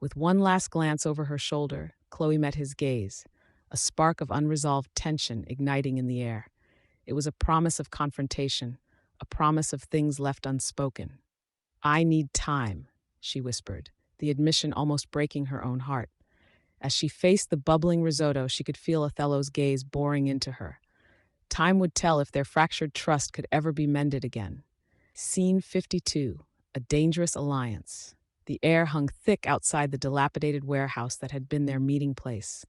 With one last glance over her shoulder, Chloe met his gaze, a spark of unresolved tension igniting in the air. It was a promise of confrontation, a promise of things left unspoken. "I need time," she whispered, the admission almost breaking her own heart. As she faced the bubbling risotto, she could feel Othello's gaze boring into her. Time would tell if their fractured trust could ever be mended again. Scene 52, a dangerous alliance. The air hung thick outside the dilapidated warehouse that had been their meeting place,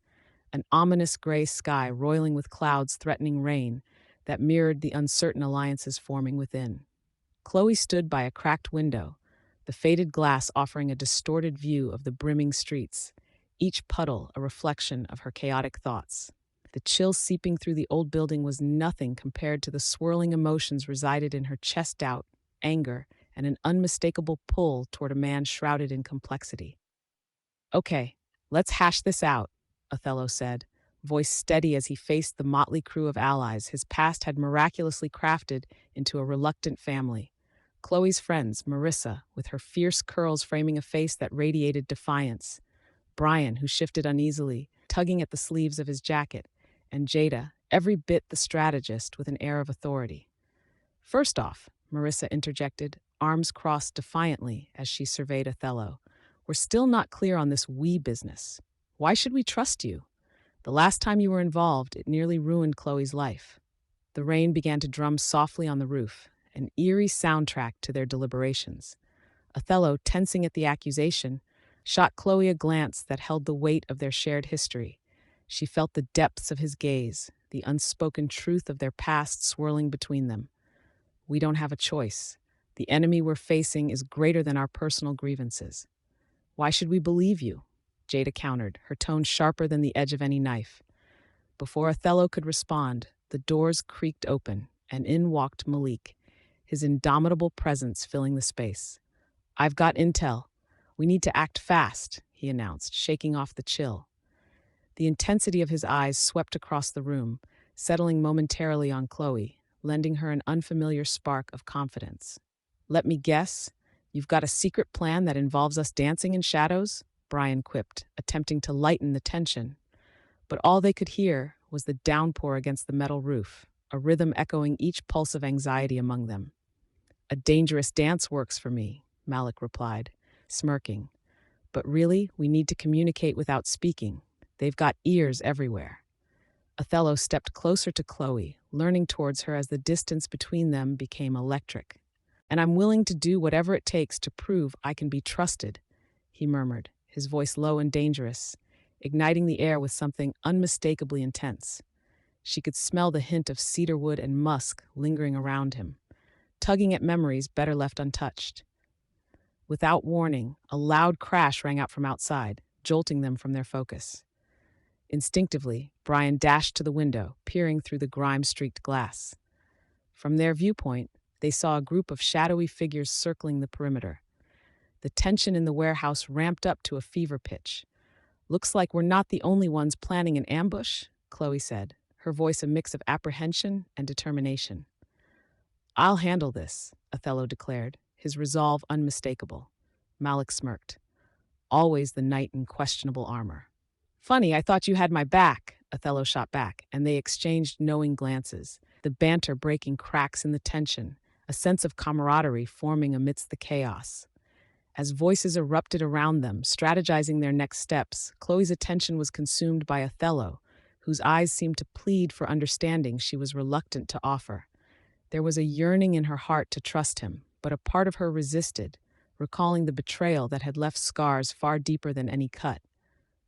an ominous gray sky roiling with clouds threatening rain that mirrored the uncertain alliances forming within. Chloe stood by a cracked window, the faded glass offering a distorted view of the brimming streets, each puddle a reflection of her chaotic thoughts. The chill seeping through the old building was nothing compared to the swirling emotions resided in her chest: doubt, anger, and an unmistakable pull toward a man shrouded in complexity. "Okay, let's hash this out," Othello said, voice steady as he faced the motley crew of allies his past had miraculously crafted into a reluctant family. Chloe's friends, Marissa, with her fierce curls framing a face that radiated defiance, Brian, who shifted uneasily, tugging at the sleeves of his jacket, and Jada, every bit the strategist with an air of authority. "First off," Marissa interjected, arms crossed defiantly as she surveyed Othello, "we're still not clear on this we business. Why should we trust you? The last time you were involved, it nearly ruined Chloe's life." The rain began to drum softly on the roof, an eerie soundtrack to their deliberations. Othello, tensing at the accusation, shot Chloe a glance that held the weight of their shared history. She felt the depths of his gaze, the unspoken truth of their past swirling between them. "We don't have a choice. The enemy we're facing is greater than our personal grievances." "Why should we believe you?" Jada countered, her tone sharper than the edge of any knife. Before Othello could respond, the doors creaked open, and in walked Malik, his indomitable presence filling the space. "I've got intel. We need to act fast," he announced, shaking off the chill. The intensity of his eyes swept across the room, settling momentarily on Chloe, lending her an unfamiliar spark of confidence. "Let me guess, you've got a secret plan that involves us dancing in shadows?" Brian quipped, attempting to lighten the tension. But all they could hear was the downpour against the metal roof, a rhythm echoing each pulse of anxiety among them. "A dangerous dance works for me," Malik replied, smirking. "But really, we need to communicate without speaking. They've got ears everywhere." Othello stepped closer to Chloe, leaning towards her as the distance between them became electric. "And I'm willing to do whatever it takes to prove I can be trusted," he murmured, his voice low and dangerous, igniting the air with something unmistakably intense. She could smell the hint of cedarwood and musk lingering around him, tugging at memories better left untouched. Without warning, a loud crash rang out from outside, jolting them from their focus. Instinctively, Brian dashed to the window, peering through the grime-streaked glass. From their viewpoint, they saw a group of shadowy figures circling the perimeter. The tension in the warehouse ramped up to a fever pitch. "Looks like we're not the only ones planning an ambush," Chloe said, her voice a mix of apprehension and determination. "I'll handle this," Othello declared, his resolve unmistakable. Malik smirked. "Always the knight in questionable armor." "Funny, I thought you had my back," Othello shot back, and they exchanged knowing glances, the banter breaking cracks in the tension, a sense of camaraderie forming amidst the chaos. As voices erupted around them, strategizing their next steps, Chloe's attention was consumed by Othello, whose eyes seemed to plead for understanding she was reluctant to offer. There was a yearning in her heart to trust him, but a part of her resisted, recalling the betrayal that had left scars far deeper than any cut.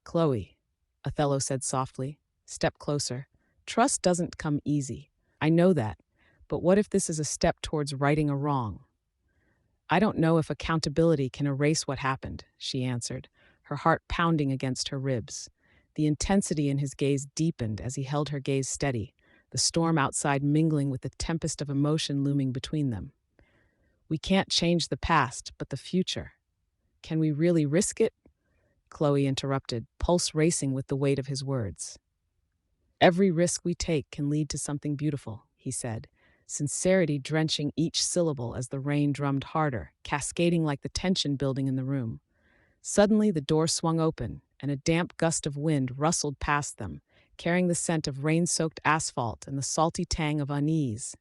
"Chloe," Othello said softly, "step closer. Trust doesn't come easy. I know that, but what if this is a step towards righting a wrong?" "I don't know if accountability can erase what happened," she answered, her heart pounding against her ribs. The intensity in his gaze deepened as he held her gaze steady, the storm outside mingling with the tempest of emotion looming between them. "We can't change the past, but the future. Can we really risk it?" Chloe interrupted, pulse racing with the weight of his words. "Every risk we take can lead to something beautiful," he said, sincerity drenching each syllable as the rain drummed harder, cascading like the tension building in the room. Suddenly, the door swung open, and a damp gust of wind rustled past them, carrying the scent of rain-soaked asphalt and the salty tang of unease,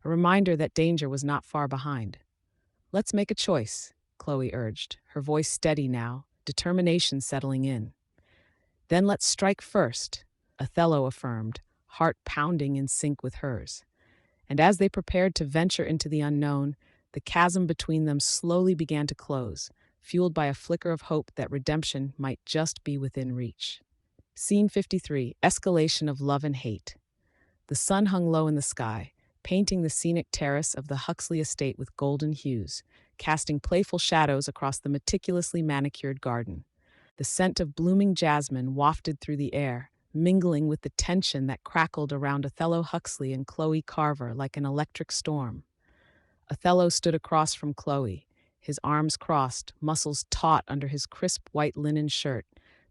a reminder that danger was not far behind. "Let's make a choice," Chloe urged, her voice steady now, determination settling in. "Then let's strike first," Othello affirmed, heart pounding in sync with hers. And as they prepared to venture into the unknown, the chasm between them slowly began to close, fueled by a flicker of hope that redemption might just be within reach. Scene 53, Escalation of Love and Hate. The sun hung low in the sky, painting the scenic terrace of the Huxley estate with golden hues, casting playful shadows across the meticulously manicured garden. The scent of blooming jasmine wafted through the air, mingling with the tension that crackled around Othello Huxley and Chloe Carver like an electric storm. Othello stood across from Chloe, his arms crossed, muscles taut under his crisp white linen shirt,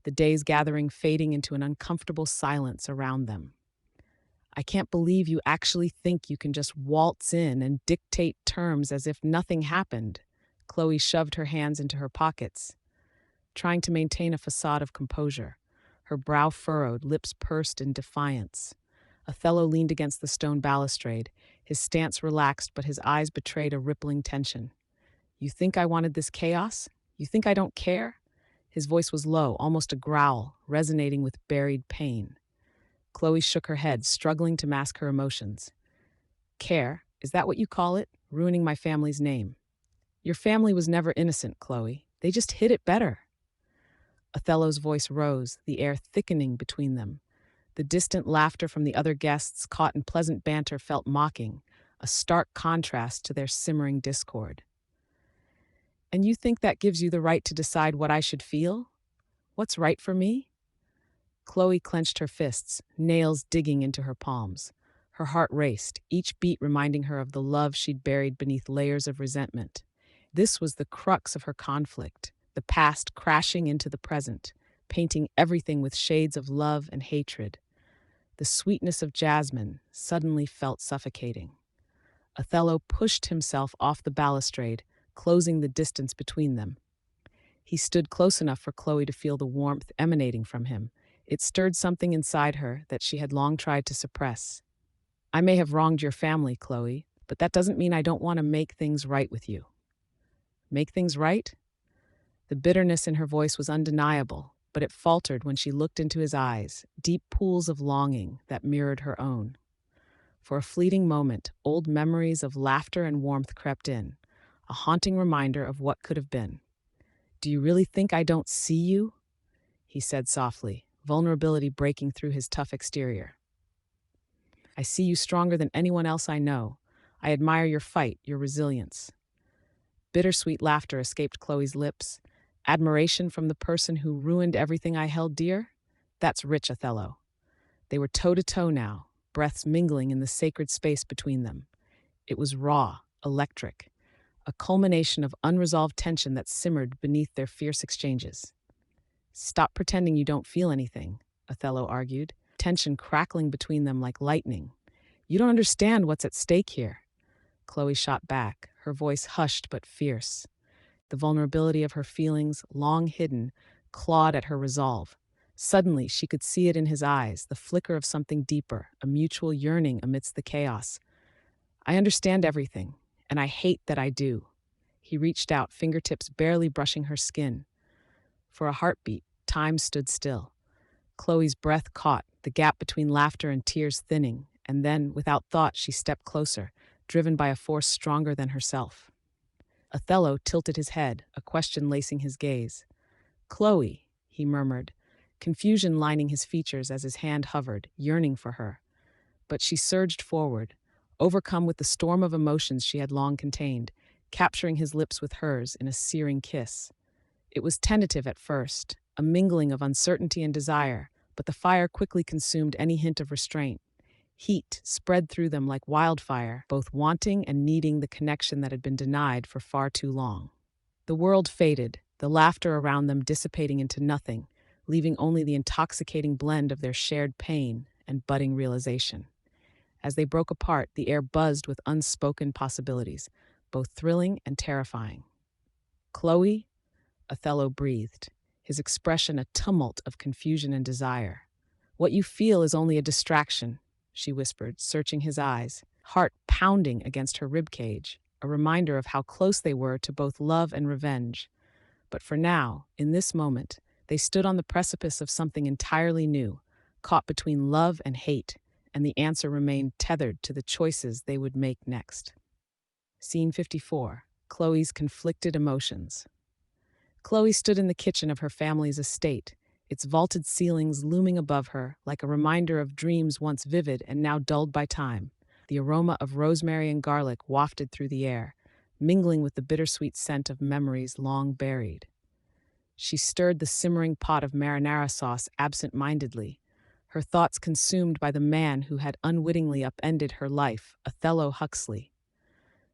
the day's gathering fading into an uncomfortable silence around them. "I can't believe you actually think you can just waltz in and dictate terms as if nothing happened." Chloe shoved her hands into her pockets, trying to maintain a facade of composure, her brow furrowed, lips pursed in defiance. Othello leaned against the stone balustrade, his stance relaxed, but his eyes betrayed a rippling tension. "You think I wanted this chaos? You think I don't care?" His voice was low, almost a growl, resonating with buried pain. Chloe shook her head, struggling to mask her emotions. "Care? Is that what you call it? Ruining my family's name." "Your family was never innocent, Chloe. They just hid it better." Othello's voice rose, the air thickening between them. The distant laughter from the other guests, caught in pleasant banter, felt mocking, a stark contrast to their simmering discord. "And you think that gives you the right to decide what I should feel? What's right for me?" Chloe clenched her fists, nails digging into her palms. Her heart raced, each beat reminding her of the love she'd buried beneath layers of resentment. This was the crux of her conflict, the past crashing into the present, painting everything with shades of love and hatred. The sweetness of jasmine suddenly felt suffocating. Othello pushed himself off the balustrade, closing the distance between them. He stood close enough for Chloe to feel the warmth emanating from him. It stirred something inside her that she had long tried to suppress. "I may have wronged your family, Chloe, but that doesn't mean I don't want to make things right with you." "Make things right?" The bitterness in her voice was undeniable, but it faltered when she looked into his eyes, deep pools of longing that mirrored her own. For a fleeting moment, old memories of laughter and warmth crept in, a haunting reminder of what could have been. "Do you really think I don't see you?" he said softly, vulnerability breaking through his tough exterior. "I see you stronger than anyone else I know. I admire your fight, your resilience." Bittersweet laughter escaped Chloe's lips. "Admiration from the person who ruined everything I held dear? That's rich, Othello." They were toe-to-toe now, breaths mingling in the sacred space between them. It was raw, electric, a culmination of unresolved tension that simmered beneath their fierce exchanges. "Stop pretending you don't feel anything," Othello argued, tension crackling between them like lightning. "You don't understand what's at stake here." Chloe shot back, her voice hushed but fierce. The vulnerability of her feelings, long hidden, clawed at her resolve. Suddenly, she could see it in his eyes, the flicker of something deeper, a mutual yearning amidst the chaos. "I understand everything, and I hate that I do." He reached out, fingertips barely brushing her skin. For a heartbeat, time stood still. Chloe's breath caught, the gap between laughter and tears thinning, and then, without thought, she stepped closer, driven by a force stronger than herself. Othello tilted his head, a question lacing his gaze. "Chloe," he murmured, confusion lining his features as his hand hovered, yearning for her. But she surged forward, overcome with the storm of emotions she had long contained, capturing his lips with hers in a searing kiss. It was tentative at first, a mingling of uncertainty and desire, but the fire quickly consumed any hint of restraint. Heat spread through them like wildfire, both wanting and needing the connection that had been denied for far too long. The world faded, the laughter around them dissipating into nothing, leaving only the intoxicating blend of their shared pain and budding realization. As they broke apart, the air buzzed with unspoken possibilities, both thrilling and terrifying. "Chloe, Othello breathed, his expression a tumult of confusion and desire. What you feel is only a distraction, she whispered, searching his eyes, heart pounding against her ribcage, a reminder of how close they were to both love and revenge. But for now, in this moment, they stood on the precipice of something entirely new, caught between love and hate, and the answer remained tethered to the choices they would make next. Scene 54. Chloe's conflicted emotions. Chloe stood in the kitchen of her family's estate, its vaulted ceilings looming above her like a reminder of dreams once vivid and now dulled by time. The aroma of rosemary and garlic wafted through the air, mingling with the bittersweet scent of memories long buried. She stirred the simmering pot of marinara sauce absent-mindedly, her thoughts consumed by the man who had unwittingly upended her life, Othello Huxley.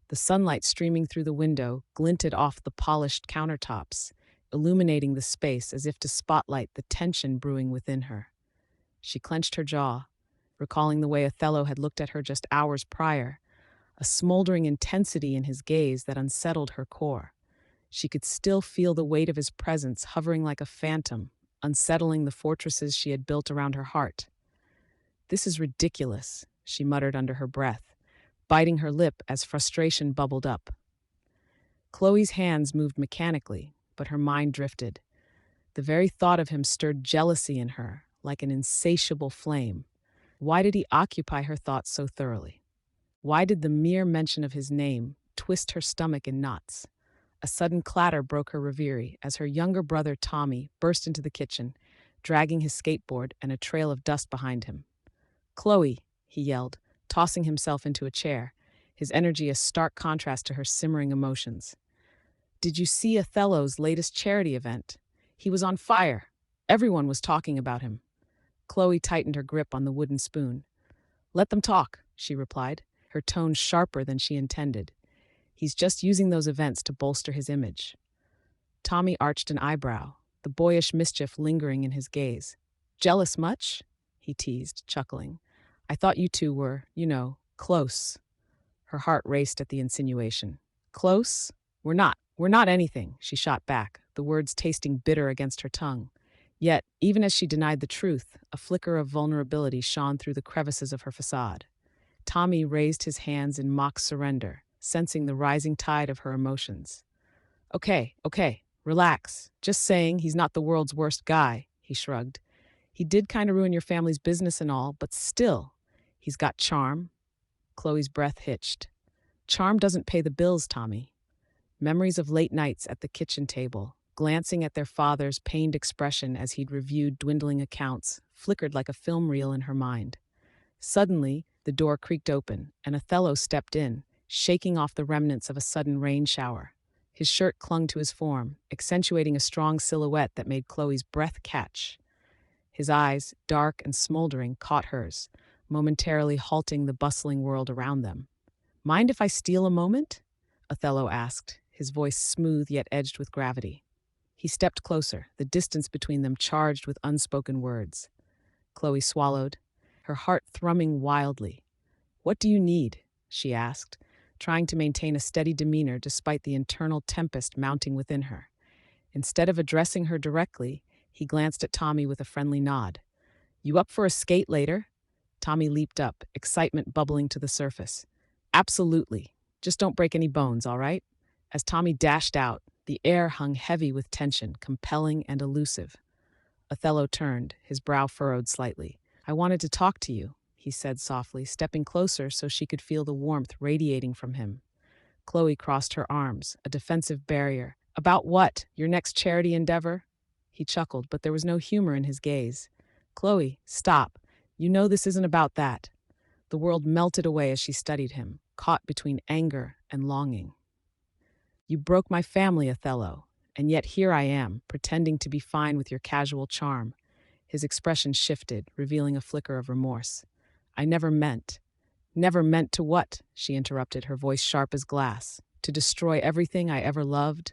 The sunlight streaming through the window glinted off the polished countertops, illuminating the space as if to spotlight the tension brewing within her. She clenched her jaw, recalling the way Othello had looked at her just hours prior, a smoldering intensity in his gaze that unsettled her core. She could still feel the weight of his presence hovering like a phantom, unsettling the fortresses she had built around her heart. "This is ridiculous," she muttered under her breath, biting her lip as frustration bubbled up. Chloe's hands moved mechanically, but her mind drifted. The very thought of him stirred jealousy in her, like an insatiable flame. Why did he occupy her thoughts so thoroughly? Why did the mere mention of his name twist her stomach in knots? A sudden clatter broke her reverie as her younger brother Tommy burst into the kitchen, dragging his skateboard and a trail of dust behind him. "Chloe," he yelled, tossing himself into a chair, his energy a stark contrast to her simmering emotions. "Did you see Othello's latest charity event? He was on fire. Everyone was talking about him." Chloe tightened her grip on the wooden spoon. "Let them talk," she replied, her tone sharper than she intended. "He's just using those events to bolster his image." Tommy arched an eyebrow, the boyish mischief lingering in his gaze. "Jealous much?" he teased, chuckling. "I thought you two were, close." Her heart raced at the insinuation. "Close? We're not. We're not anything," she shot back, the words tasting bitter against her tongue. Yet, even as she denied the truth, a flicker of vulnerability shone through the crevices of her facade. Tommy raised his hands in mock surrender, sensing the rising tide of her emotions. Okay, relax. Just saying he's not the world's worst guy," he shrugged. "He did kind of ruin your family's business and all, but still, he's got charm." Chloe's breath hitched. "Charm doesn't pay the bills, Tommy." Memories of late nights at the kitchen table, glancing at their father's pained expression as he'd reviewed dwindling accounts, flickered like a film reel in her mind. Suddenly, the door creaked open, and Othello stepped in, shaking off the remnants of a sudden rain shower. His shirt clung to his form, accentuating a strong silhouette that made Chloe's breath catch. His eyes, dark and smoldering, caught hers, momentarily halting the bustling world around them. "Mind if I steal a moment?" Othello asked, his voice smooth yet edged with gravity. He stepped closer, the distance between them charged with unspoken words. Chloe swallowed, her heart thrumming wildly. "What do you need?" she asked, trying to maintain a steady demeanor despite the internal tempest mounting within her. Instead of addressing her directly, he glanced at Tommy with a friendly nod. "You up for a skate later?" Tommy leaped up, excitement bubbling to the surface. "Absolutely. Just don't break any bones, all right?" As Tommy dashed out, the air hung heavy with tension, compelling and elusive. Othello turned, his brow furrowed slightly. "I wanted to talk to you," he said softly, stepping closer so she could feel the warmth radiating from him. Chloe crossed her arms, a defensive barrier. "About what? Your next charity endeavor?" He chuckled, but there was no humor in his gaze. "Chloe, stop. You know this isn't about that." The world melted away as she studied him, caught between anger and longing. "You broke my family, Othello, and yet here I am, pretending to be fine with your casual charm." His expression shifted, revealing a flicker of remorse. "I never meant." "Never meant to what?" she interrupted, her voice sharp as glass. "To destroy everything I ever loved?"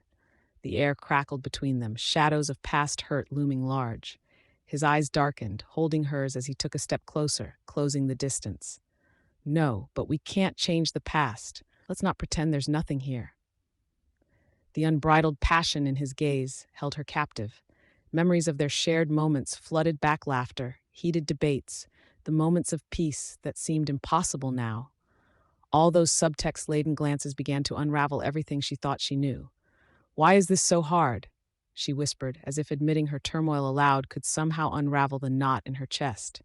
The air crackled between them, shadows of past hurt looming large. His eyes darkened, holding hers as he took a step closer, closing the distance. "No, but we can't change the past. Let's not pretend there's nothing here." The unbridled passion in his gaze held her captive. Memories of their shared moments flooded back laughter, heated debates, the moments of peace that seemed impossible now. All those subtext-laden glances began to unravel everything she thought she knew. "Why is this so hard?" she whispered, as if admitting her turmoil aloud could somehow unravel the knot in her chest.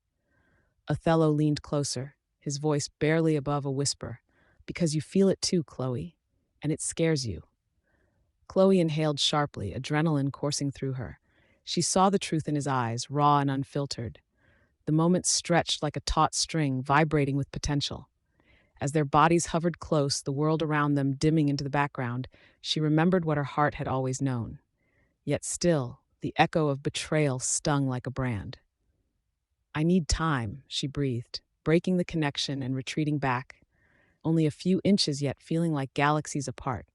Othello leaned closer, his voice barely above a whisper. "Because you feel it too, Chloe, and it scares you." Chloe inhaled sharply, adrenaline coursing through her. She saw the truth in his eyes, raw and unfiltered. The moment stretched like a taut string, vibrating with potential. As their bodies hovered close, the world around them dimming into the background, she remembered what her heart had always known. Yet still, the echo of betrayal stung like a brand. "I need time," she breathed, breaking the connection and retreating back, only a few inches yet feeling like galaxies apart.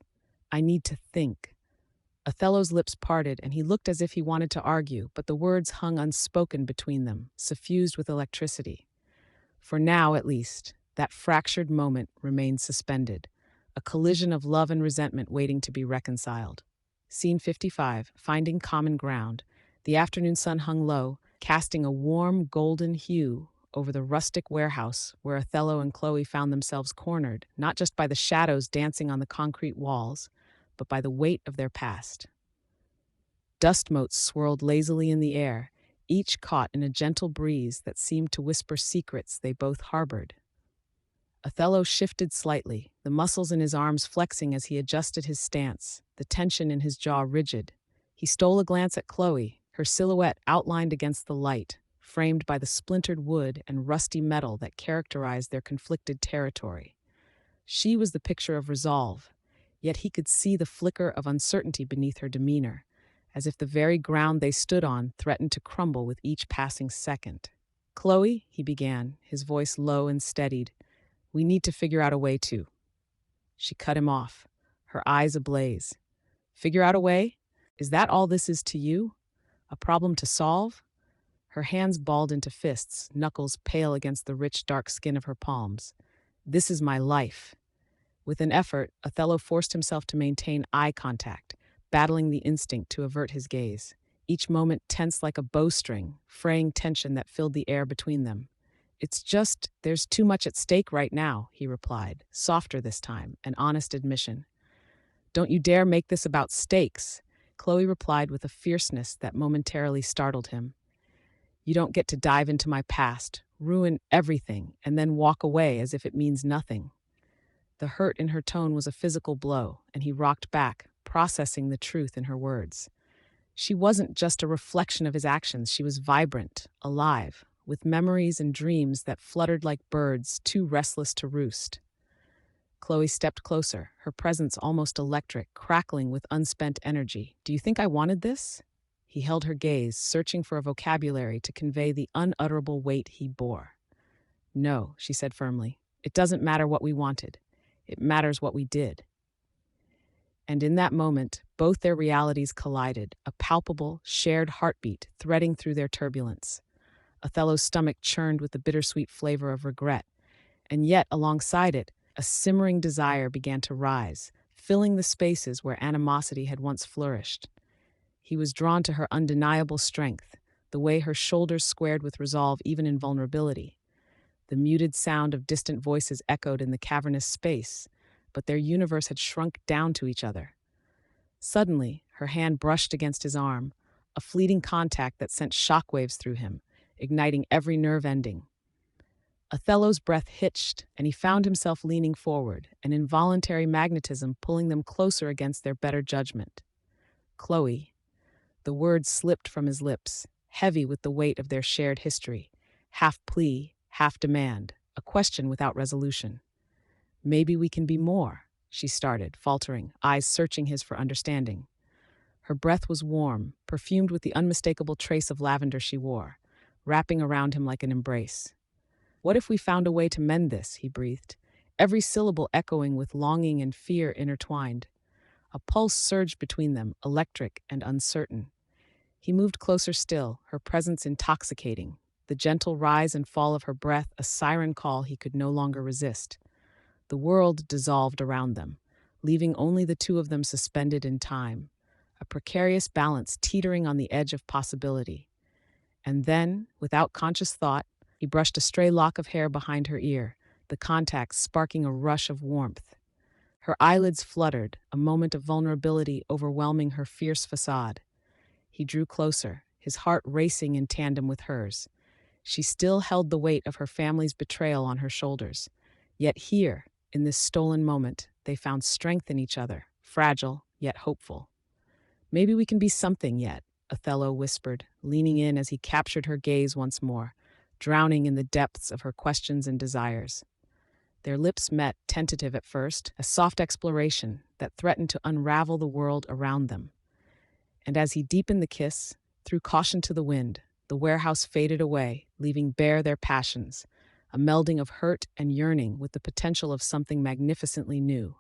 "I need to think." Othello's lips parted, and he looked as if he wanted to argue, but the words hung unspoken between them, suffused with electricity. For now, at least, that fractured moment remained suspended, a collision of love and resentment waiting to be reconciled. Scene 55, finding common ground. The afternoon sun hung low, casting a warm golden hue over the rustic warehouse where Othello and Chloe found themselves cornered, not just by the shadows dancing on the concrete walls, but by the weight of their past. Dust motes swirled lazily in the air, each caught in a gentle breeze that seemed to whisper secrets they both harbored. Othello shifted slightly, the muscles in his arms flexing as he adjusted his stance, the tension in his jaw rigid. He stole a glance at Chloe, her silhouette outlined against the light, framed by the splintered wood and rusty metal that characterized their conflicted territory. She was the picture of resolve, yet he could see the flicker of uncertainty beneath her demeanor, as if the very ground they stood on threatened to crumble with each passing second. "Chloe," he began, his voice low and steadied, "we need to figure out a way to—" She cut him off, her eyes ablaze. "Figure out a way? Is that all this is to you? A problem to solve?" Her hands balled into fists, knuckles pale against the rich, dark skin of her palms. "This is my life." With an effort, Othello forced himself to maintain eye contact, battling the instinct to avert his gaze. Each moment tense like a bowstring, fraying tension that filled the air between them. "It's just, there's too much at stake right now," he replied, softer this time, an honest admission. "Don't you dare make this about stakes," Chloe replied with a fierceness that momentarily startled him. "You don't get to dive into my past, ruin everything, and then walk away as if it means nothing." The hurt in her tone was a physical blow, and he rocked back, processing the truth in her words. She wasn't just a reflection of his actions, she was vibrant, alive, with memories and dreams that fluttered like birds too restless to roost. Chloe stepped closer, her presence almost electric, crackling with unspent energy. "Do you think I wanted this?" He held her gaze, searching for a vocabulary to convey the unutterable weight he bore. "No," she said firmly. "It doesn't matter what we wanted. It matters what we did." And in that moment, both their realities collided, a palpable, shared heartbeat threading through their turbulence. Othello's stomach churned with the bittersweet flavor of regret, and yet, alongside it, a simmering desire began to rise, filling the spaces where animosity had once flourished. He was drawn to her undeniable strength, the way her shoulders squared with resolve even in vulnerability. The muted sound of distant voices echoed in the cavernous space, but their universe had shrunk down to each other. Suddenly, her hand brushed against his arm, a fleeting contact that sent shockwaves through him, igniting every nerve ending. Othello's breath hitched, and he found himself leaning forward, an involuntary magnetism pulling them closer against their better judgment. "Chloe." The words slipped from his lips, heavy with the weight of their shared history, half plea, half demand, a question without resolution. "Maybe we can be more," she started, faltering, eyes searching his for understanding. Her breath was warm, perfumed with the unmistakable trace of lavender she wore, wrapping around him like an embrace. "What if we found a way to mend this?" he breathed, every syllable echoing with longing and fear intertwined. A pulse surged between them, electric and uncertain. He moved closer still, her presence intoxicating, the gentle rise and fall of her breath a siren call he could no longer resist. The world dissolved around them, leaving only the two of them suspended in time, a precarious balance teetering on the edge of possibility. And then, without conscious thought, he brushed a stray lock of hair behind her ear, the contact sparking a rush of warmth. Her eyelids fluttered, a moment of vulnerability overwhelming her fierce facade. He drew closer, his heart racing in tandem with hers. She still held the weight of her family's betrayal on her shoulders. Yet here, in this stolen moment, they found strength in each other, fragile yet hopeful. "Maybe we can be something yet," Othello whispered, leaning in as he captured her gaze once more, drowning in the depths of her questions and desires. Their lips met, tentative at first, a soft exploration that threatened to unravel the world around them. And as he deepened the kiss, threw caution to the wind, the warehouse faded away, leaving bare their passions, a melding of hurt and yearning with the potential of something magnificently new.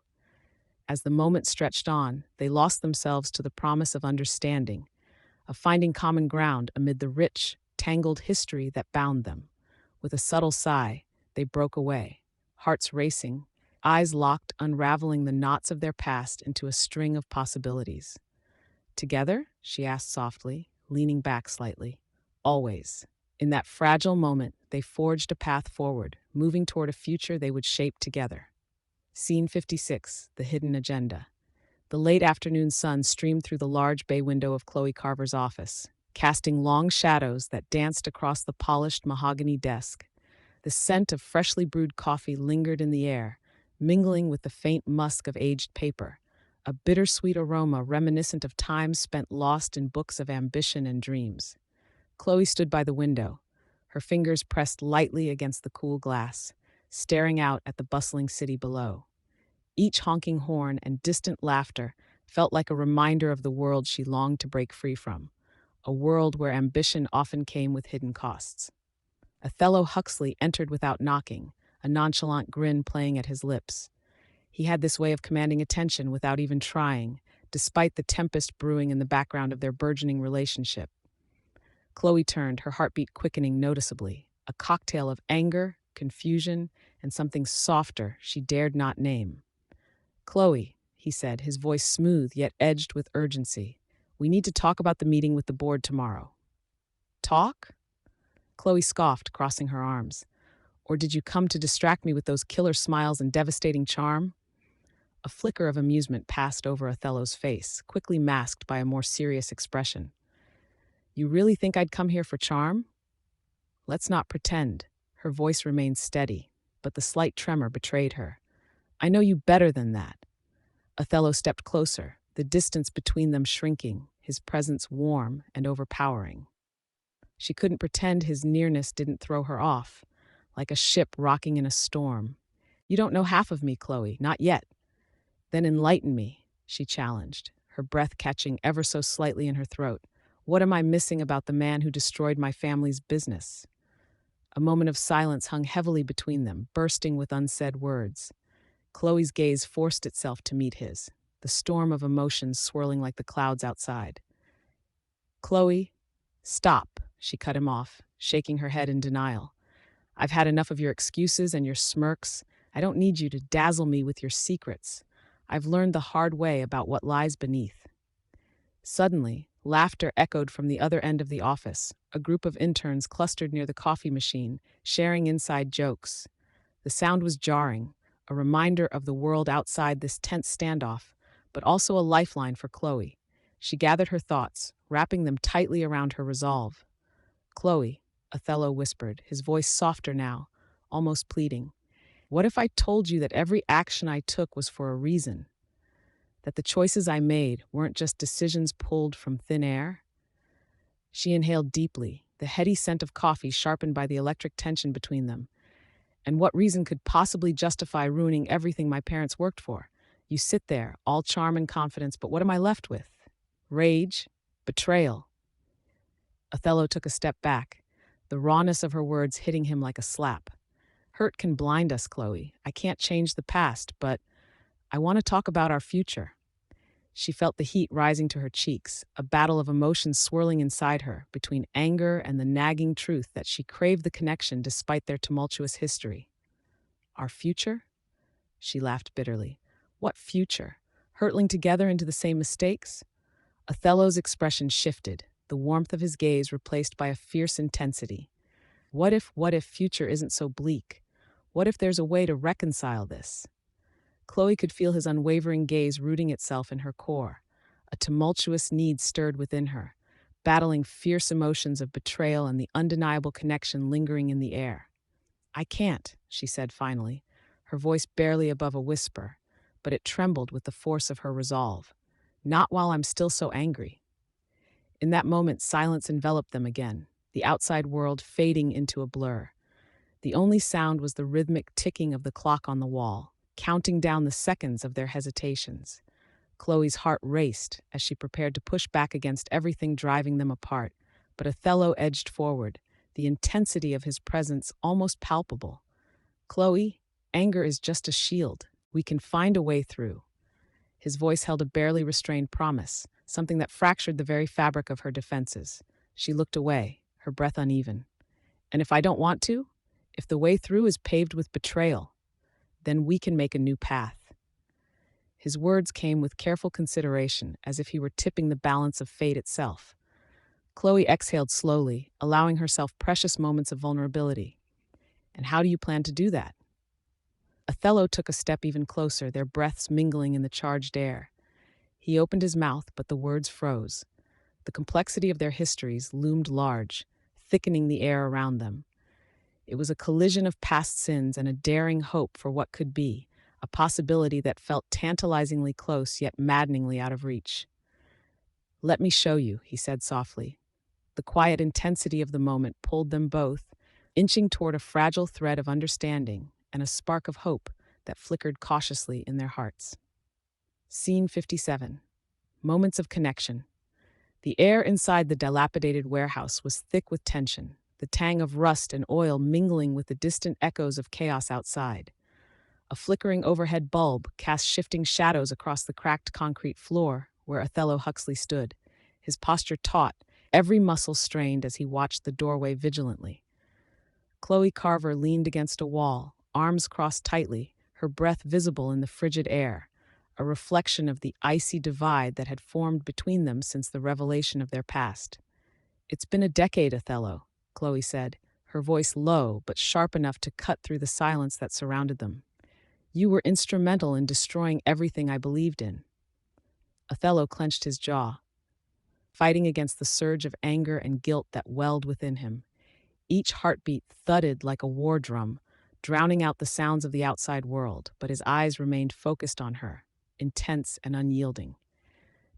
As the moment stretched on, they lost themselves to the promise of understanding, of finding common ground amid the rich, tangled history that bound them. With a subtle sigh, they broke away, hearts racing, eyes locked, unraveling the knots of their past into a string of possibilities. "Together?" she asked softly, leaning back slightly. "Always." In that fragile moment, they forged a path forward, moving toward a future they would shape together. Scene 56, The Hidden Agenda. The late afternoon sun streamed through the large bay window of Chloe Carver's office, casting long shadows that danced across the polished mahogany desk. The scent of freshly brewed coffee lingered in the air, mingling with the faint musk of aged paper, a bittersweet aroma reminiscent of time spent lost in books of ambition and dreams. Chloe stood by the window, her fingers pressed lightly against the cool glass, staring out at the bustling city below. Each honking horn and distant laughter felt like a reminder of the world she longed to break free from, a world where ambition often came with hidden costs. Othello Huxley entered without knocking, a nonchalant grin playing at his lips. He had this way of commanding attention without even trying, despite the tempest brewing in the background of their burgeoning relationship. Chloe turned, her heartbeat quickening noticeably, a cocktail of anger, confusion, and something softer she dared not name. "Chloe," he said, his voice smooth yet edged with urgency, "we need to talk about the meeting with the board tomorrow." "Talk?" Chloe scoffed, crossing her arms. "Or did you come to distract me with those killer smiles and devastating charm?" A flicker of amusement passed over Othello's face, quickly masked by a more serious expression. "You really think I'd come here for charm?" "Let's not pretend." Her voice remained steady, but the slight tremor betrayed her. "I know you better than that." Othello stepped closer, the distance between them shrinking, his presence warm and overpowering. She couldn't pretend his nearness didn't throw her off, like a ship rocking in a storm. "You don't know half of me, Chloe, not yet." "Then enlighten me," she challenged, her breath catching ever so slightly in her throat. "What am I missing about the man who destroyed my family's business?" A moment of silence hung heavily between them, bursting with unsaid words. Chloe's gaze forced itself to meet his, the storm of emotions swirling like the clouds outside. "Chloe, stop," she cut him off, shaking her head in denial. "I've had enough of your excuses and your smirks. I don't need you to dazzle me with your secrets. I've learned the hard way about what lies beneath." Suddenly, laughter echoed from the other end of the office, a group of interns clustered near the coffee machine, sharing inside jokes. The sound was jarring, a reminder of the world outside this tense standoff, but also a lifeline for Chloe. She gathered her thoughts, wrapping them tightly around her resolve. "Chloe," Othello whispered, his voice softer now, almost pleading, "what if I told you that every action I took was for a reason? That the choices I made weren't just decisions pulled from thin air?" She inhaled deeply, the heady scent of coffee sharpened by the electric tension between them. "And what reason could possibly justify ruining everything my parents worked for? You sit there, all charm and confidence, but what am I left with? Rage? Betrayal?" Othello took a step back, the rawness of her words hitting him like a slap. "Hurt can blind us, Chloe. I can't change the past, but I want to talk about our future." She felt the heat rising to her cheeks, a battle of emotions swirling inside her, between anger and the nagging truth that she craved the connection despite their tumultuous history. "Our future?" She laughed bitterly. What future? Hurtling together into the same mistakes? Othello's expression shifted, the warmth of his gaze replaced by a fierce intensity. What if future isn't so bleak? What if there's a way to reconcile this? Chloe could feel his unwavering gaze rooting itself in her core. A tumultuous need stirred within her, battling fierce emotions of betrayal and the undeniable connection lingering in the air. I can't, she said finally, her voice barely above a whisper, but it trembled with the force of her resolve. Not while I'm still so angry. In that moment, silence enveloped them again, the outside world fading into a blur. The only sound was the rhythmic ticking of the clock on the wall, counting down the seconds of their hesitations. Chloe's heart raced as she prepared to push back against everything driving them apart, but Othello edged forward, the intensity of his presence almost palpable. Chloe, anger is just a shield. We can find a way through. His voice held a barely restrained promise, something that fractured the very fabric of her defenses. She looked away, her breath uneven. And if I don't want to? If the way through is paved with betrayal, then we can make a new path. His words came with careful consideration, as if he were tipping the balance of fate itself. Chloe exhaled slowly, allowing herself precious moments of vulnerability. And how do you plan to do that? Othello took a step even closer, their breaths mingling in the charged air. He opened his mouth, but the words froze. The complexity of their histories loomed large, thickening the air around them. It was a collision of past sins and a daring hope for what could be, a possibility that felt tantalizingly close yet maddeningly out of reach. Let me show you, he said softly. The quiet intensity of the moment pulled them both, inching toward a fragile thread of understanding and a spark of hope that flickered cautiously in their hearts. Scene 57. Moments of connection. The air inside the dilapidated warehouse was thick with tension, the tang of rust and oil mingling with the distant echoes of chaos outside. A flickering overhead bulb cast shifting shadows across the cracked concrete floor where Othello Huxley stood, his posture taut, every muscle strained as he watched the doorway vigilantly. Chloe Carver leaned against a wall, arms crossed tightly, her breath visible in the frigid air, a reflection of the icy divide that had formed between them since the revelation of their past. It's been a decade, Othello, Chloe said, her voice low but sharp enough to cut through the silence that surrounded them. You were instrumental in destroying everything I believed in. Othello clenched his jaw, fighting against the surge of anger and guilt that welled within him. Each heartbeat thudded like a war drum, drowning out the sounds of the outside world, but his eyes remained focused on her, intense and unyielding.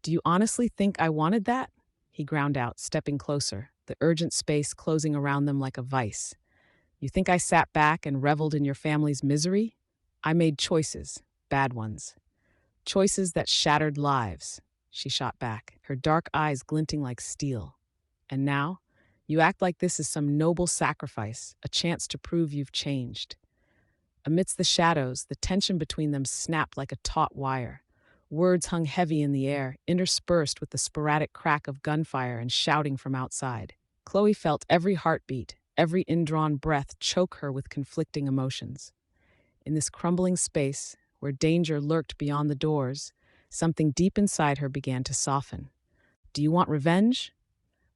Do you honestly think I wanted that? He ground out, stepping closer, the urgent space closing around them like a vice. You think I sat back and reveled in your family's misery? I made choices, bad ones. Choices that shattered lives, she shot back, her dark eyes glinting like steel. And now, you act like this is some noble sacrifice, a chance to prove you've changed. Amidst the shadows, the tension between them snapped like a taut wire. Words hung heavy in the air, interspersed with the sporadic crack of gunfire and shouting from outside. Chloe felt every heartbeat, every indrawn breath choke her with conflicting emotions. In this crumbling space, where danger lurked beyond the doors, something deep inside her began to soften. Do you want revenge?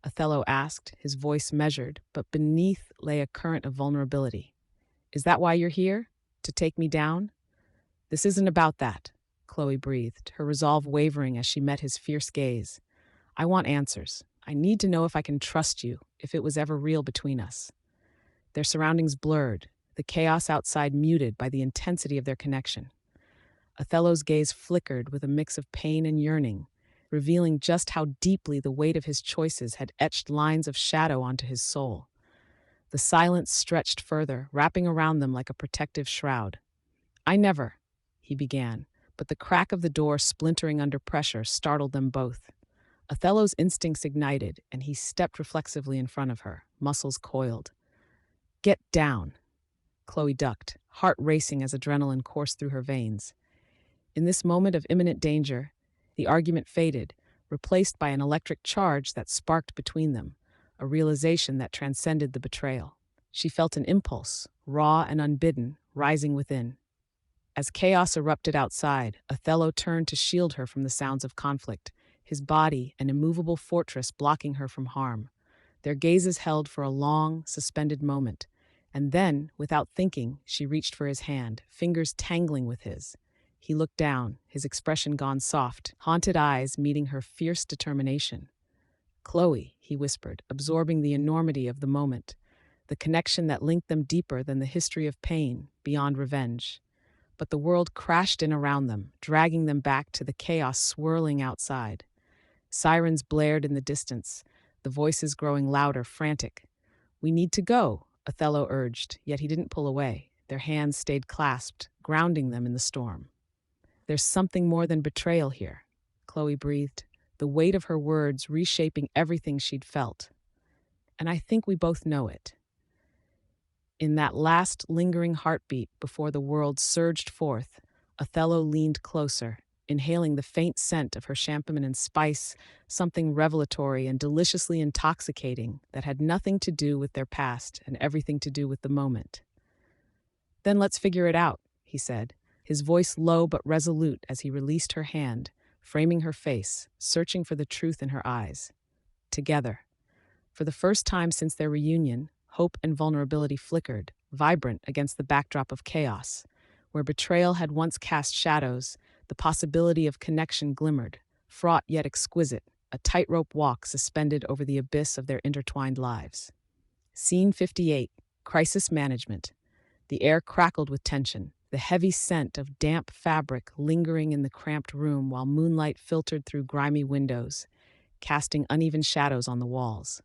Othello asked, his voice measured, but beneath lay a current of vulnerability. Is that why you're here? To take me down? This isn't about that, Chloe breathed, her resolve wavering as she met his fierce gaze. I want answers. I need to know if I can trust you, if it was ever real between us. Their surroundings blurred, the chaos outside muted by the intensity of their connection. Othello's gaze flickered with a mix of pain and yearning, revealing just how deeply the weight of his choices had etched lines of shadow onto his soul. The silence stretched further, wrapping around them like a protective shroud. He began, but the crack of the door splintering under pressure startled them both. Othello's instincts ignited, and he stepped reflexively in front of her, muscles coiled. Get down. Chloe ducked, heart racing as adrenaline coursed through her veins. In this moment of imminent danger, the argument faded, replaced by an electric charge that sparked between them, a realization that transcended the betrayal. She felt an impulse, raw and unbidden, rising within. As chaos erupted outside, Othello turned to shield her from the sounds of conflict, his body an immovable fortress blocking her from harm. Their gazes held for a long, suspended moment, and then, without thinking, she reached for his hand, fingers tangling with his. He looked down, his expression gone soft, haunted eyes meeting her fierce determination. "Chloe," he whispered, absorbing the enormity of the moment, the connection that linked them deeper than the history of pain, beyond revenge. But the world crashed in around them, dragging them back to the chaos swirling outside. Sirens blared in the distance, the voices growing louder, frantic. "We need to go," Othello urged, yet he didn't pull away. Their hands stayed clasped, grounding them in the storm. "There's something more than betrayal here," Chloe breathed, the weight of her words reshaping everything she'd felt. "And I think we both know it." In that last lingering heartbeat before the world surged forth, Othello leaned closer, inhaling the faint scent of her champagne and spice, something revelatory and deliciously intoxicating that had nothing to do with their past and everything to do with the moment. "Then let's figure it out," he said, his voice low but resolute as he released her hand, framing her face, searching for the truth in her eyes. Together. For the first time since their reunion, hope and vulnerability flickered, vibrant against the backdrop of chaos. Where betrayal had once cast shadows, the possibility of connection glimmered, fraught yet exquisite, a tightrope walk suspended over the abyss of their intertwined lives. Scene 58, Crisis Management. The air crackled with tension, the heavy scent of damp fabric lingering in the cramped room while moonlight filtered through grimy windows, casting uneven shadows on the walls.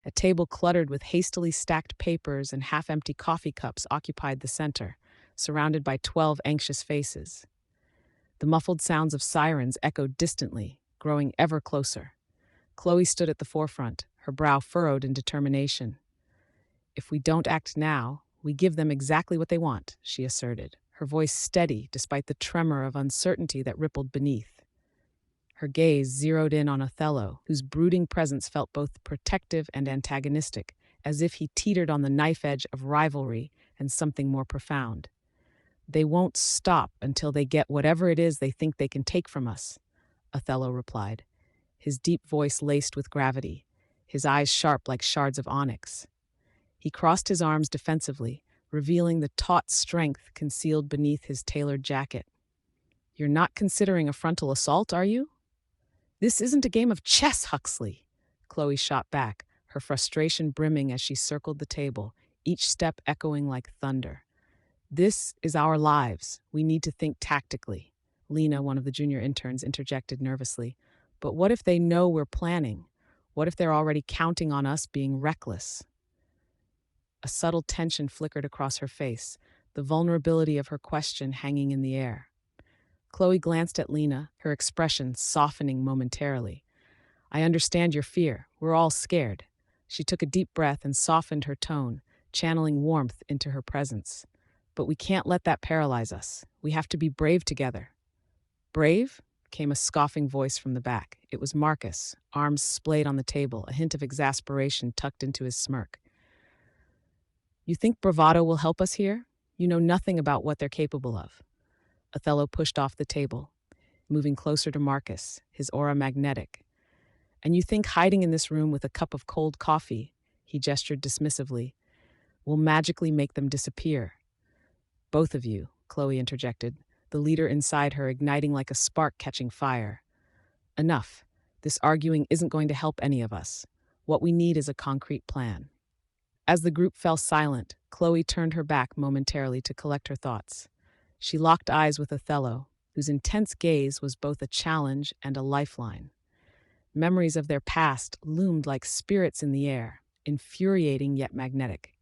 A table cluttered with hastily stacked papers and half-empty coffee cups occupied the center, surrounded by 12 anxious faces. The muffled sounds of sirens echoed distantly, growing ever closer. Chloe stood at the forefront, her brow furrowed in determination. "If we don't act now, we give them exactly what they want," she asserted, her voice steady despite the tremor of uncertainty that rippled beneath. Her gaze zeroed in on Othello, whose brooding presence felt both protective and antagonistic, as if he teetered on the knife edge of rivalry and something more profound. "They won't stop until they get whatever it is they think they can take from us," Othello replied, his deep voice laced with gravity, his eyes sharp like shards of onyx. He crossed his arms defensively, revealing the taut strength concealed beneath his tailored jacket. "You're not considering a frontal assault, are you?" "This isn't a game of chess, Huxley," Chloe shot back, her frustration brimming as she circled the table, each step echoing like thunder. "This is our lives. We need to think tactically." Lena, one of the junior interns, interjected nervously. "But what if they know we're planning? What if they're already counting on us being reckless?" A subtle tension flickered across her face, the vulnerability of her question hanging in the air. Chloe glanced at Lena, her expression softening momentarily. "I understand your fear. We're all scared." She took a deep breath and softened her tone, channeling warmth into her presence. "But we can't let that paralyze us. We have to be brave together." "Brave?" came a scoffing voice from the back. It was Marcus, arms splayed on the table, a hint of exasperation tucked into his smirk. "You think bravado will help us here? You know nothing about what they're capable of." Othello pushed off the table, moving closer to Marcus, his aura magnetic. "And you think hiding in this room with a cup of cold coffee," he gestured dismissively, "will magically make them disappear?" "Both of you," Chloe interjected, the leader inside her igniting like a spark catching fire. "Enough. This arguing isn't going to help any of us. What we need is a concrete plan." As the group fell silent, Chloe turned her back momentarily to collect her thoughts. She locked eyes with Othello, whose intense gaze was both a challenge and a lifeline. Memories of their past loomed like spirits in the air, infuriating yet magnetic.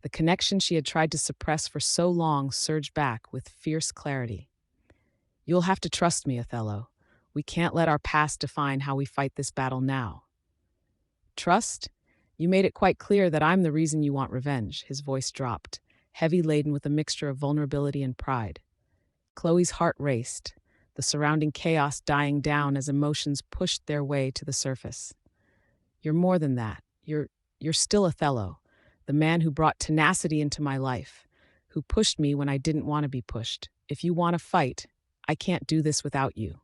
The connection she had tried to suppress for so long surged back with fierce clarity. "You'll have to trust me, Othello. We can't let our past define how we fight this battle now." "Trust? You made it quite clear that I'm the reason you want revenge," his voice dropped, heavy laden with a mixture of vulnerability and pride. Chloe's heart raced, the surrounding chaos dying down as emotions pushed their way to the surface. "You're more than that. You're still Othello, the man who brought tenacity into my life, who pushed me when I didn't want to be pushed, If you want to fight, I can't do this without you.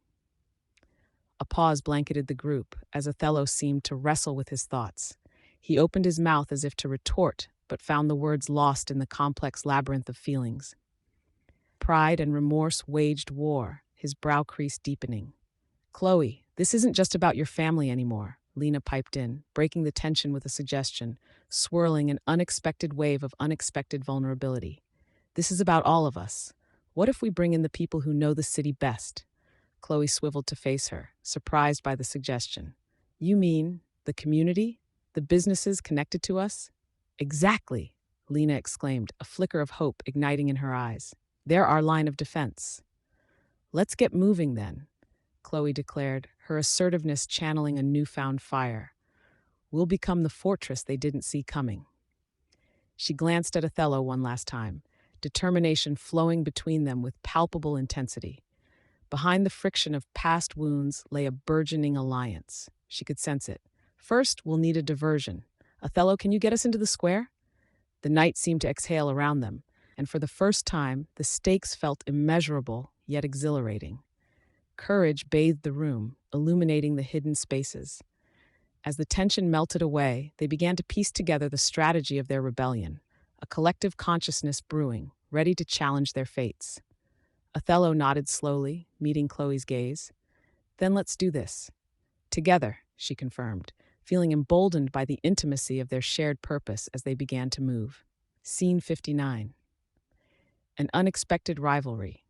A pause blanketed the group as Othello seemed to wrestle with his thoughts. He opened his mouth as if to retort, but found the words lost in the complex labyrinth of feelings. Pride and remorse waged war, his brow crease deepening. Chloe, this isn't just about your family anymore, Lena piped in, breaking the tension with a suggestion, swirling an unexpected wave of unexpected vulnerability. This is about all of us. What if we bring in the people who know the city best? Chloe swiveled to face her, surprised by the suggestion. You mean the community? The businesses connected to us? Exactly, Lena exclaimed, a flicker of hope igniting in her eyes. They're our line of defense. Let's get moving then, Chloe declared, her assertiveness channeling a newfound fire. We'll become the fortress they didn't see coming. She glanced at Othello one last time, determination flowing between them with palpable intensity. Behind the friction of past wounds lay a burgeoning alliance. She could sense it. First, we'll need a diversion. Othello, can you get us into the square? The night seemed to exhale around them, and for the first time, the stakes felt immeasurable yet exhilarating. Courage bathed the room, illuminating the hidden spaces. As the tension melted away, they began to piece together the strategy of their rebellion, a collective consciousness brewing, ready to challenge their fates. Othello nodded slowly, meeting Chloe's gaze. Then let's do this. Together, she confirmed, feeling emboldened by the intimacy of their shared purpose as they began to move. Scene 59. An unexpected rivalry.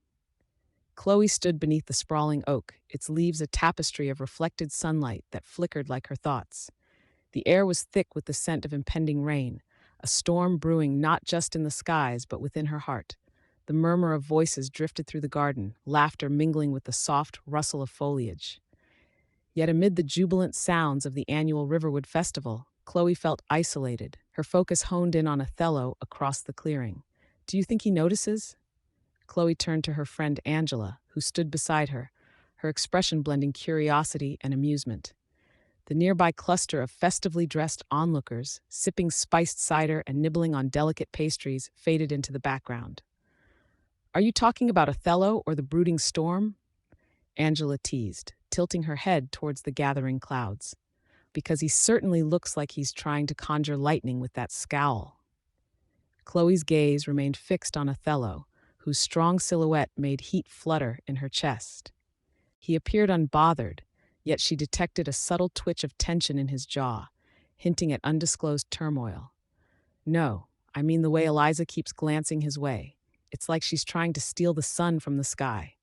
Chloe stood beneath the sprawling oak, its leaves a tapestry of reflected sunlight that flickered like her thoughts. The air was thick with the scent of impending rain, a storm brewing not just in the skies but within her heart. The murmur of voices drifted through the garden, laughter mingling with the soft rustle of foliage. Yet amid the jubilant sounds of the annual Riverwood Festival, Chloe felt isolated, her focus honed in on Othello across the clearing. Do you think he notices? Chloe turned to her friend Angela, who stood beside her, her expression blending curiosity and amusement. The nearby cluster of festively dressed onlookers, sipping spiced cider and nibbling on delicate pastries, faded into the background. Are you talking about Othello or the brooding storm? Angela teased, tilting her head towards the gathering clouds. Because he certainly looks like he's trying to conjure lightning with that scowl. Chloe's gaze remained fixed on Othello, whose strong silhouette made heat flutter in her chest. He appeared unbothered, yet she detected a subtle twitch of tension in his jaw, hinting at undisclosed turmoil. No, I mean the way Eliza keeps glancing his way. It's like she's trying to steal the sun from the sky.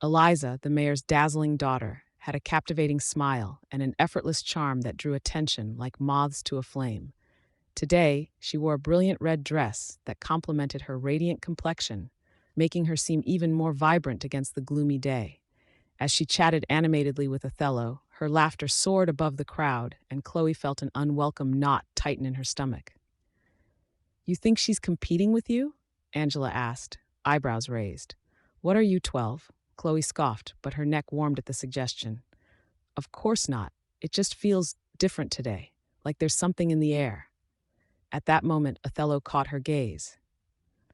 Eliza, the mayor's dazzling daughter, had a captivating smile and an effortless charm that drew attention like moths to a flame. Today, she wore a brilliant red dress that complemented her radiant complexion, making her seem even more vibrant against the gloomy day. As she chatted animatedly with Othello, her laughter soared above the crowd, and Chloe felt an unwelcome knot tighten in her stomach. You think she's competing with you? Angela asked, eyebrows raised. What are you, 12? Chloe scoffed, but her neck warmed at the suggestion. Of course not. It just feels different today, like there's something in the air. At that moment, Othello caught her gaze.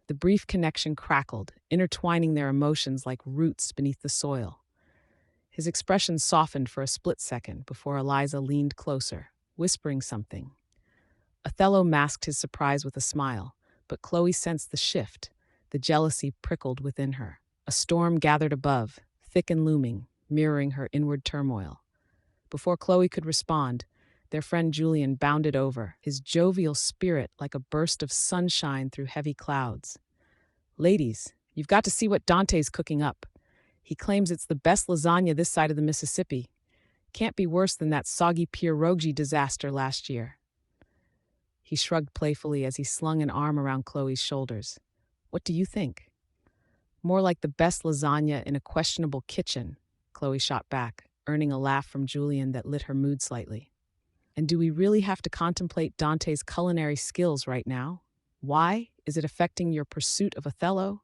The brief connection crackled, intertwining their emotions like roots beneath the soil. His expression softened for a split second before Eliza leaned closer, whispering something. Othello masked his surprise with a smile, but Chloe sensed the shift. The jealousy prickled within her. A storm gathered above, thick and looming, mirroring her inward turmoil. Before Chloe could respond, their friend Julian bounded over, his jovial spirit like a burst of sunshine through heavy clouds. Ladies, you've got to see what Dante's cooking up. He claims it's the best lasagna this side of the Mississippi. Can't be worse than that soggy pierogi disaster last year. He shrugged playfully as he slung an arm around Chloe's shoulders. What do you think? More like the best lasagna in a questionable kitchen, Chloe shot back, earning a laugh from Julian that lit her mood slightly. And do we really have to contemplate Dante's culinary skills right now? Why? Is it affecting your pursuit of Othello?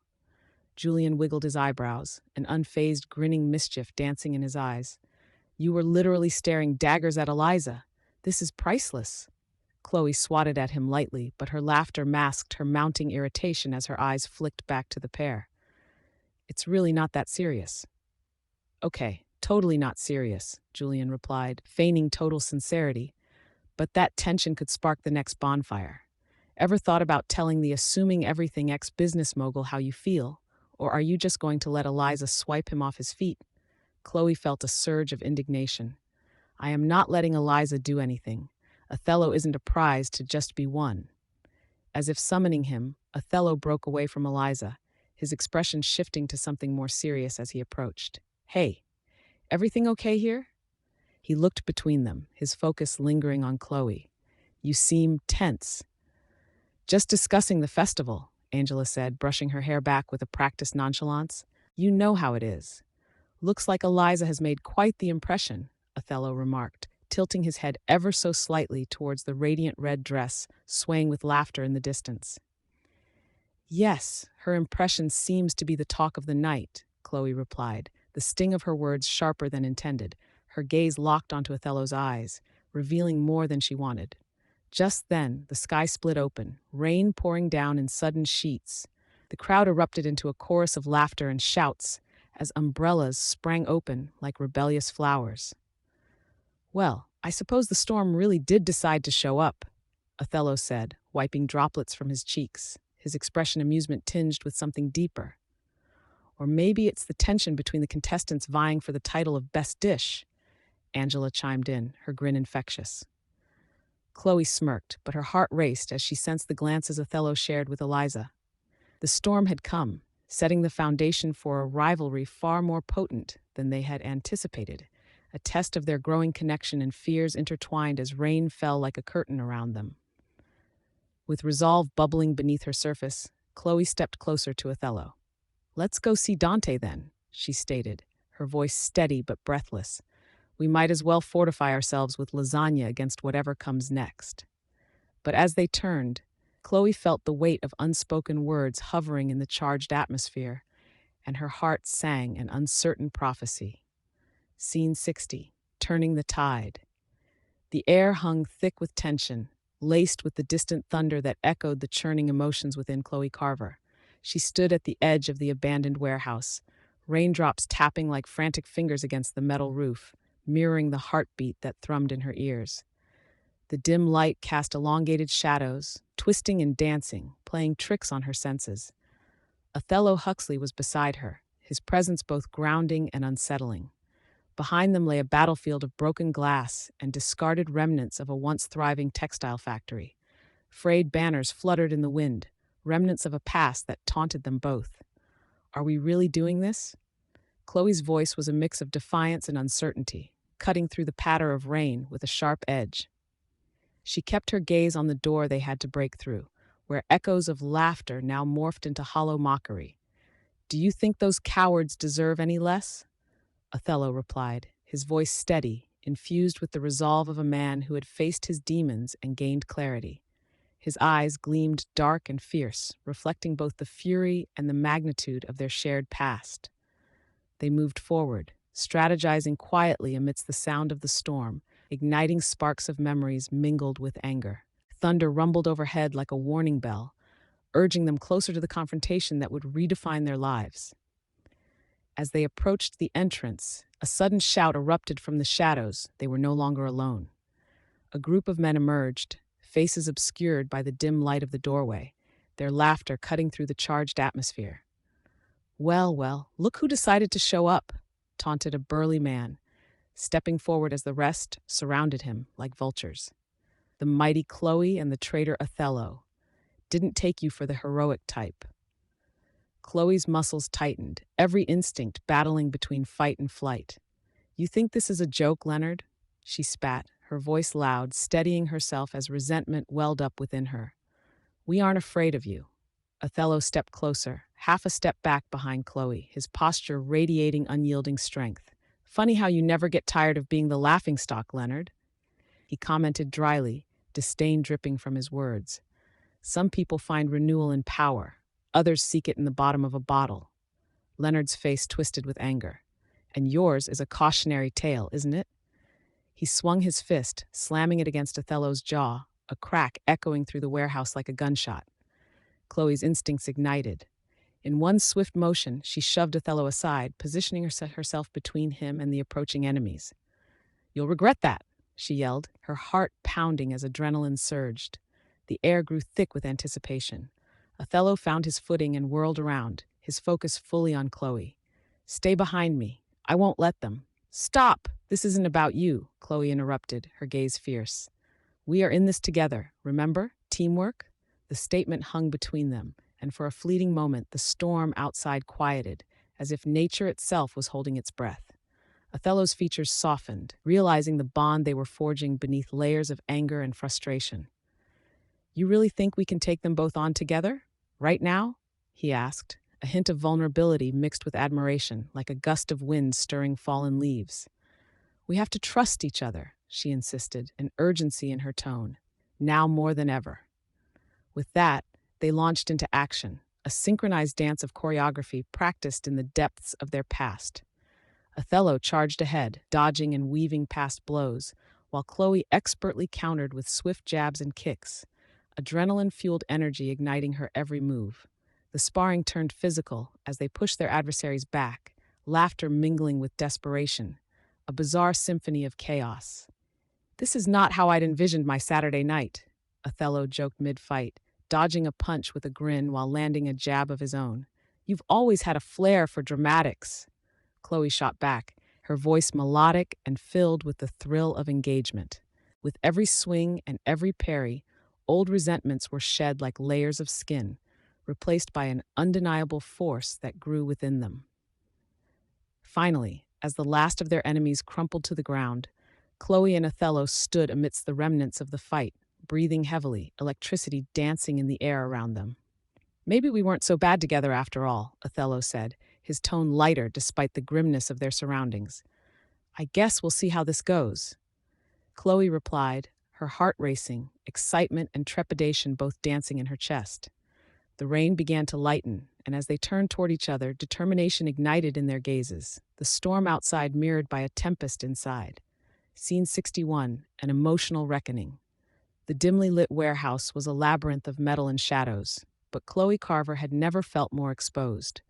Julian wiggled his eyebrows, an unfazed, grinning mischief dancing in his eyes. You were literally staring daggers at Eliza. This is priceless. Chloe swatted at him lightly, but her laughter masked her mounting irritation as her eyes flicked back to the pair. It's really not that serious. Okay, totally not serious, Julian replied, feigning total sincerity, but that tension could spark the next bonfire. Ever thought about telling the assuming everything ex-business mogul how you feel? Or are you just going to let Eliza swipe him off his feet? Chloe felt a surge of indignation. I am not letting Eliza do anything. Othello isn't a prize to just be won. As if summoning him, Othello broke away from Eliza, his expression shifting to something more serious as he approached. Hey, everything okay here? He looked between them, his focus lingering on Chloe. You seem tense. Just discussing the festival, Angela said, brushing her hair back with a practiced nonchalance. You know how it is. Looks like Eliza has made quite the impression, Othello remarked, tilting his head ever so slightly towards the radiant red dress, swaying with laughter in the distance. Yes, her impression seems to be the talk of the night, Chloe replied, the sting of her words sharper than intended, her gaze locked onto Othello's eyes, revealing more than she wanted. Just then, the sky split open, rain pouring down in sudden sheets. The crowd erupted into a chorus of laughter and shouts as umbrellas sprang open like rebellious flowers. Well, I suppose the storm really did decide to show up, Othello said, wiping droplets from his cheeks, his expression amusement tinged with something deeper. Or maybe it's the tension between the contestants vying for the title of Best Dish, Angela chimed in, her grin infectious. Chloe smirked, but her heart raced as she sensed the glances Othello shared with Eliza. The storm had come, setting the foundation for a rivalry far more potent than they had anticipated, a test of their growing connection and fears intertwined as rain fell like a curtain around them. With resolve bubbling beneath her surface, Chloe stepped closer to Othello. Let's go see Dante then, she stated, her voice steady but breathless. We might as well fortify ourselves with lasagna against whatever comes next. But as they turned, Chloe felt the weight of unspoken words hovering in the charged atmosphere, and her heart sang an uncertain prophecy. Scene 60, Turning the Tide. The air hung thick with tension, laced with the distant thunder that echoed the churning emotions within Chloe Carver. She stood at the edge of the abandoned warehouse, raindrops tapping like frantic fingers against the metal roof, mirroring the heartbeat that thrummed in her ears. The dim light cast elongated shadows, twisting and dancing, playing tricks on her senses. Othello Huxley was beside her, his presence both grounding and unsettling. Behind them lay a battlefield of broken glass and discarded remnants of a once thriving textile factory. Frayed banners fluttered in the wind, remnants of a past that taunted them both. Are we really doing this? Chloe's voice was a mix of defiance and uncertainty, cutting through the patter of rain with a sharp edge. She kept her gaze on the door they had to break through, where echoes of laughter now morphed into hollow mockery. Do you think those cowards deserve any less? Othello replied, his voice steady, infused with the resolve of a man who had faced his demons and gained clarity. His eyes gleamed dark and fierce, reflecting both the fury and the magnitude of their shared past. They moved forward, strategizing quietly amidst the sound of the storm, igniting sparks of memories mingled with anger. Thunder rumbled overhead like a warning bell, urging them closer to the confrontation that would redefine their lives. As they approached the entrance, a sudden shout erupted from the shadows. They were no longer alone. A group of men emerged, faces obscured by the dim light of the doorway, their laughter cutting through the charged atmosphere. Well, look who decided to show up, taunted a burly man, stepping forward as the rest surrounded him like vultures. The mighty Chloe and the traitor Othello didn't take you for the heroic type. Chloe's muscles tightened, every instinct battling between fight and flight. You think this is a joke, Leonard? She spat, her voice loud, steadying herself as resentment welled up within her. We aren't afraid of you. Othello stepped closer, half a step back behind Chloe, his posture radiating unyielding strength. Funny how you never get tired of being the laughingstock, Leonard. He commented dryly, disdain dripping from his words. Some people find renewal in power. Others seek it in the bottom of a bottle. Leonard's face twisted with anger. And yours is a cautionary tale, isn't it? He swung his fist, slamming it against Othello's jaw, a crack echoing through the warehouse like a gunshot. Chloe's instincts ignited. In one swift motion, she shoved Othello aside, positioning herself between him and the approaching enemies. "You'll regret that," she yelled, her heart pounding as adrenaline surged. The air grew thick with anticipation. Othello found his footing and whirled around, his focus fully on Chloe. "Stay behind me. I won't let them." "Stop! This isn't about you," Chloe interrupted, her gaze fierce. "We are in this together, remember? Teamwork?" The statement hung between them, and for a fleeting moment the storm outside quieted, as if nature itself was holding its breath. Othello's features softened, realizing the bond they were forging beneath layers of anger and frustration. "You really think we can take them both on together? Right now?" he asked, a hint of vulnerability mixed with admiration, like a gust of wind stirring fallen leaves. "We have to trust each other," she insisted, an urgency in her tone. "Now more than ever." With that, they launched into action, a synchronized dance of choreography practiced in the depths of their past. Othello charged ahead, dodging and weaving past blows, while Chloe expertly countered with swift jabs and kicks, adrenaline-fueled energy igniting her every move. The sparring turned physical as they pushed their adversaries back, laughter mingling with desperation, a bizarre symphony of chaos. "This is not how I'd envisioned my Saturday night," Othello joked mid-fight, dodging a punch with a grin while landing a jab of his own. "You've always had a flair for dramatics." Chloe shot back, her voice melodic and filled with the thrill of engagement. With every swing and every parry, old resentments were shed like layers of skin, replaced by an undeniable force that grew within them. Finally, as the last of their enemies crumpled to the ground, Chloe and Othello stood amidst the remnants of the fight, breathing heavily, electricity dancing in the air around them. "Maybe we weren't so bad together after all," Othello said, his tone lighter despite the grimness of their surroundings. "I guess we'll see how this goes." Chloe replied, her heart racing, excitement and trepidation both dancing in her chest. The rain began to lighten, and as they turned toward each other, determination ignited in their gazes, the storm outside mirrored by a tempest inside. Scene 61, an emotional reckoning. The dimly lit warehouse was a labyrinth of metal and shadows, but Chloe Carver had never felt more exposed.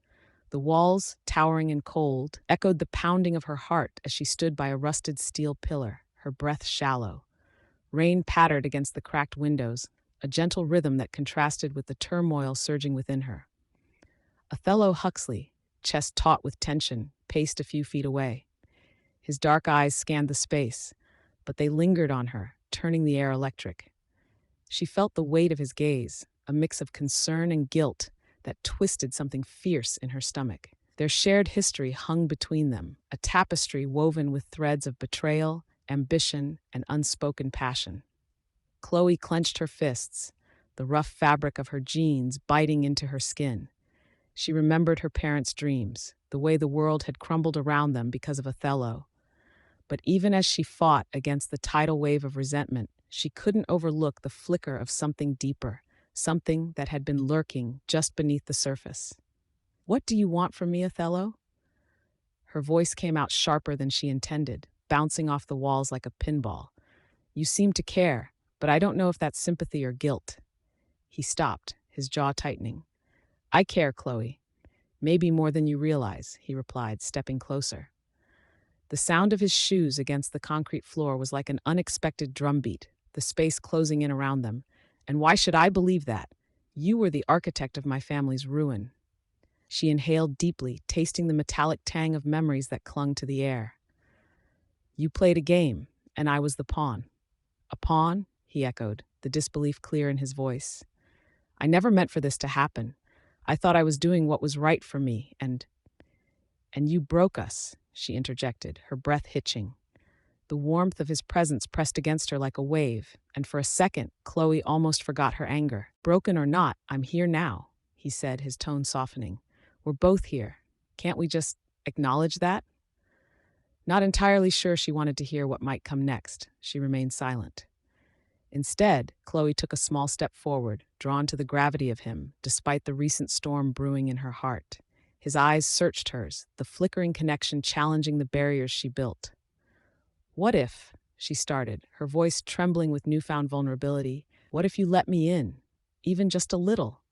The walls, towering and cold, echoed the pounding of her heart as she stood by a rusted steel pillar, her breath shallow. Rain pattered against the cracked windows, a gentle rhythm that contrasted with the turmoil surging within her. Othello Huxley, chest taut with tension, paced a few feet away. His dark eyes scanned the space, but they lingered on her, turning the air electric. She felt the weight of his gaze, a mix of concern and guilt that twisted something fierce in her stomach. Their shared history hung between them, a tapestry woven with threads of betrayal, ambition, and unspoken passion. Chloe clenched her fists, the rough fabric of her jeans biting into her skin. She remembered her parents' dreams, the way the world had crumbled around them because of Othello. But even as she fought against the tidal wave of resentment, she couldn't overlook the flicker of something deeper, something that had been lurking just beneath the surface. "What do you want from me, Othello?" Her voice came out sharper than she intended, bouncing off the walls like a pinball. "You seem to care, but I don't know if that's sympathy or guilt." He stopped, his jaw tightening. "I care, Chloe. Maybe more than you realize," he replied, stepping closer. The sound of his shoes against the concrete floor was like an unexpected drumbeat, the space closing in around them. "And why should I believe that? You were the architect of my family's ruin." She inhaled deeply, tasting the metallic tang of memories that clung to the air. "You played a game, and I was the pawn." "A pawn?" he echoed, the disbelief clear in his voice. "I never meant for this to happen. I thought I was doing what was right for me, and you broke us," she interjected, her breath hitching. The warmth of his presence pressed against her like a wave, and for a second, Chloe almost forgot her anger. "Broken or not, I'm here now," he said, his tone softening. "We're both here. Can't we just acknowledge that?" Not entirely sure she wanted to hear what might come next, she remained silent. Instead, Chloe took a small step forward, drawn to the gravity of him, despite the recent storm brewing in her heart. His eyes searched hers, the flickering connection challenging the barriers she built. "What if," she started, her voice trembling with newfound vulnerability, "what if you let me in? Even just a little?"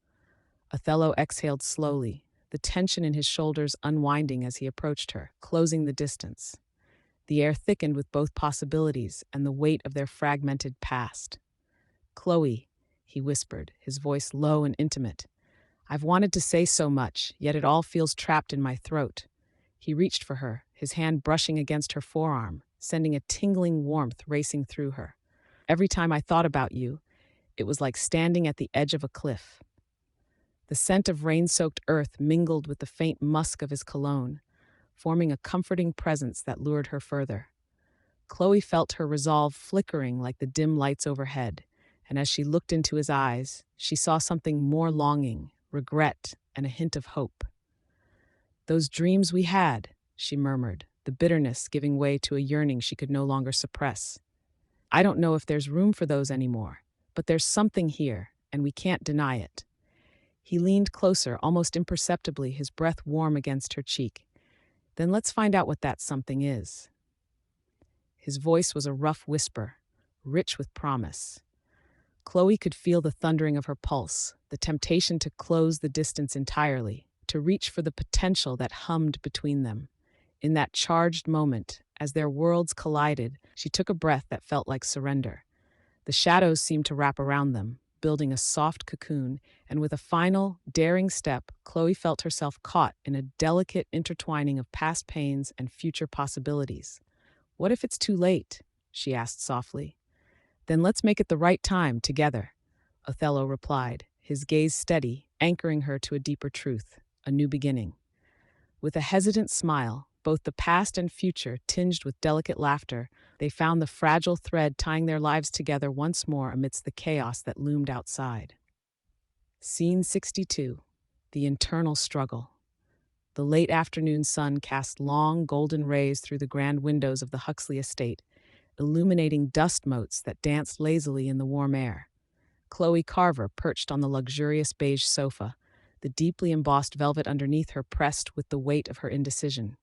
Othello exhaled slowly, the tension in his shoulders unwinding as he approached her, closing the distance. The air thickened with both possibilities and the weight of their fragmented past. "Chloe," he whispered, his voice low and intimate. "I've wanted to say so much, yet it all feels trapped in my throat." He reached for her, his hand brushing against her forearm, sending a tingling warmth racing through her. "Every time I thought about you, it was like standing at the edge of a cliff." The scent of rain-soaked earth mingled with the faint musk of his cologne, forming a comforting presence that lured her further. Chloe felt her resolve flickering like the dim lights overhead, and as she looked into his eyes, she saw something more: longing, regret, and a hint of hope. "Those dreams we had," she murmured, the bitterness giving way to a yearning she could no longer suppress. "I don't know if there's room for those anymore, but there's something here, and we can't deny it." He leaned closer, almost imperceptibly, his breath warm against her cheek. "Then let's find out what that something is." His voice was a rough whisper, rich with promise. Chloe could feel the thundering of her pulse, the temptation to close the distance entirely, to reach for the potential that hummed between them. In that charged moment, as their worlds collided, she took a breath that felt like surrender. The shadows seemed to wrap around them, building a soft cocoon, and with a final, daring step, Chloe felt herself caught in a delicate intertwining of past pains and future possibilities. "What if it's too late?" she asked softly. "Then let's make it the right time, together," Othello replied, his gaze steady, anchoring her to a deeper truth, a new beginning. With a hesitant smile, both the past and future tinged with delicate laughter, they found the fragile thread tying their lives together once more amidst the chaos that loomed outside. Scene 62. The internal struggle. The late afternoon sun cast long, golden rays through the grand windows of the Huxley estate, illuminating dust motes that danced lazily in the warm air. Chloe Carver perched on the luxurious beige sofa, the deeply embossed velvet underneath her pressed with the weight of her indecision.